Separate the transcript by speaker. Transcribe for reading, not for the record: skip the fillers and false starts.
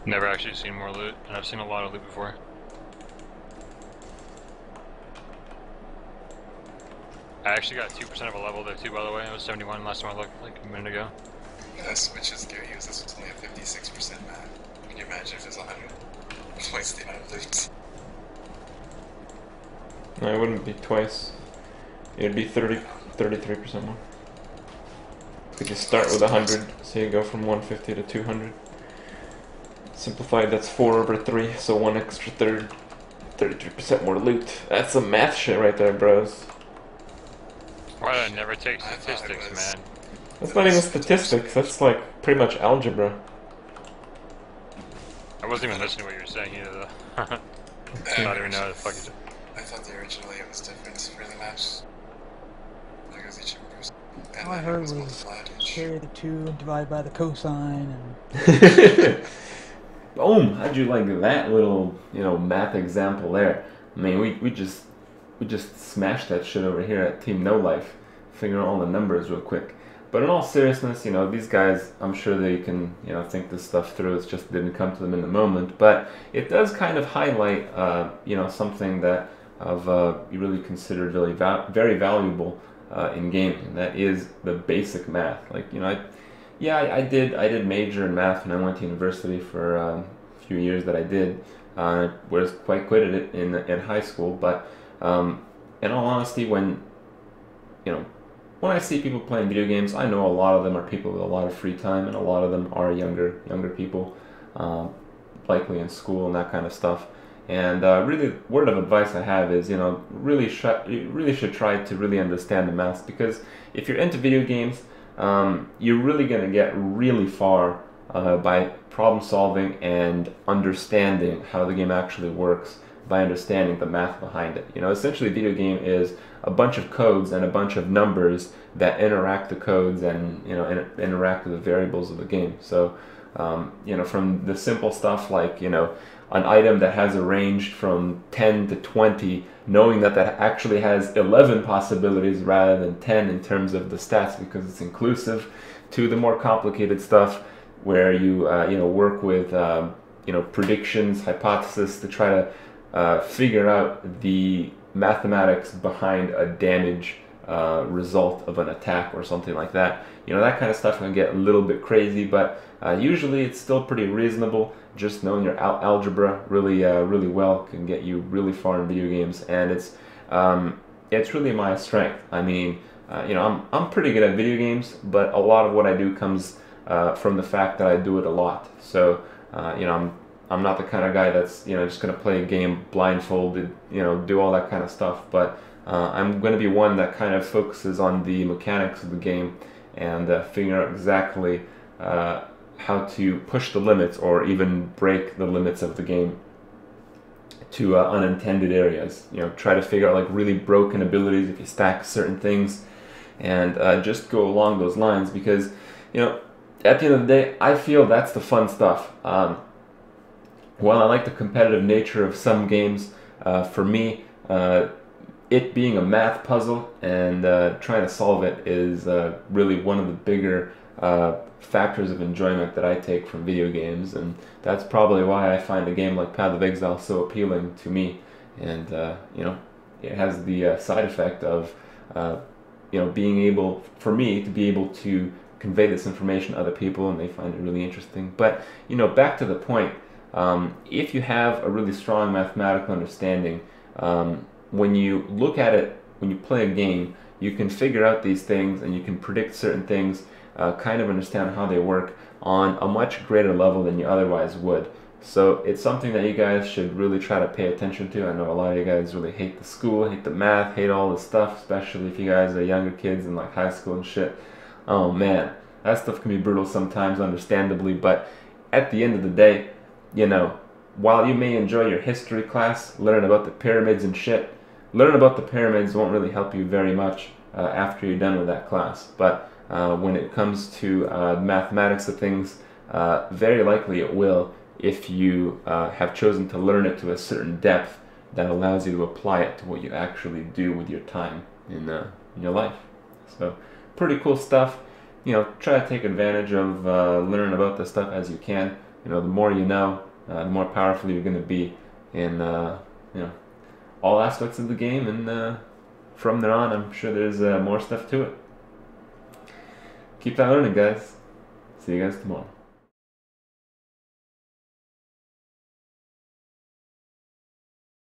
Speaker 1: Never actually seen more loot, and I've seen a lot of loot before. I actually got 2% of a level there too, by the way. It was 71 last time I looked, like a minute ago.
Speaker 2: Yeah, that's what just scary is this was only a 56% map. Can you imagine if there's 100? Twice the amount of loot.
Speaker 3: No, it wouldn't be twice. It'd be 33% more. Because you start with 100, so you go from 150 to 200. Simplified, that's 4 over 3, so 1 extra third. 33% more loot. That's some math shit right there, bros.
Speaker 1: Why did I never take statistics, man?
Speaker 3: That's not even statistics, that's like pretty much algebra.
Speaker 1: I wasn't even listening to what you were saying either, though. I don't even know how the fuck is it.
Speaker 2: I thought originally it was different, really much. Like it was each person.
Speaker 4: All I heard was carry the 2 and divide by the cosine and...
Speaker 3: Boom! How'd you like that little, math example there? I mean, we just smashed that shit over here at Team No Life, figuring out all the numbers real quick. But in all seriousness, these guys, I'm sure they can, think this stuff through. It just didn't come to them in the moment. But it does kind of highlight, something that I've really considered very valuable in gaming, and that is the basic math. Like, I did major in math when I went to university for a few years that I did. I was quite good at it in high school, but in all honesty, when I see people playing video games, I know a lot of them are people with a lot of free time, and a lot of them are younger people, likely in school and that kind of stuff. And really, word of advice I have is, you really should try to really understand the math, because if you're into video games, you're really going to get really far by problem solving and understanding how the game actually works, by understanding the math behind it. Essentially, video game is a bunch of codes and a bunch of numbers that interact the codes and interact with the variables of the game. So from the simple stuff like an item that has a range from 10 to 20, knowing that actually has 11 possibilities rather than 10 in terms of the stats because it's inclusive, to the more complicated stuff where you work with predictions, hypothesis to try to figure out the mathematics behind a damage result of an attack or something like that. That kind of stuff can get a little bit crazy, but usually it's still pretty reasonable. Just knowing your algebra really well can get you really far in video games, and it's really my strength. I mean, I'm pretty good at video games, but a lot of what I do comes from the fact that I do it a lot. So I'm not the kind of guy that's just gonna play a game blindfolded, do all that kind of stuff. But I'm gonna be one that kind of focuses on the mechanics of the game and figure out exactly how to push the limits or even break the limits of the game to unintended areas. Try to figure out like really broken abilities if you stack certain things, and just go along those lines, because at the end of the day, I feel that's the fun stuff. While I like the competitive nature of some games, for me, it being a math puzzle and trying to solve it is really one of the bigger factors of enjoyment that I take from video games, and that's probably why I find a game like Path of Exile so appealing to me. And it has the side effect of being able, for me, to be able to convey this information to other people, and they find it really interesting. But back to the point. If you have a really strong mathematical understanding, when you look at it, when you play a game, you can figure out these things and you can predict certain things, kind of understand how they work on a much greater level than you otherwise would. So it's something that you guys should really try to pay attention to. I know a lot of you guys really hate the school, hate the math, hate all this stuff, especially if you guys are younger kids in like high school and shit. Oh man, that stuff can be brutal sometimes, understandably, but at the end of the day, while you may enjoy your history class, learn about the pyramids and shit, learn about the pyramids won't really help you very much after you're done with that class. But when it comes to mathematics of things, very likely it will, if you have chosen to learn it to a certain depth that allows you to apply it to what you actually do with your time in your life. So pretty cool stuff. Try to take advantage of learning about this stuff as you can. you know, the more you know, the more powerful you're going to be in you know, all aspects of the game, and from there on, I'm sure there's more stuff to it. Keep that learning, guys. See you guys tomorrow.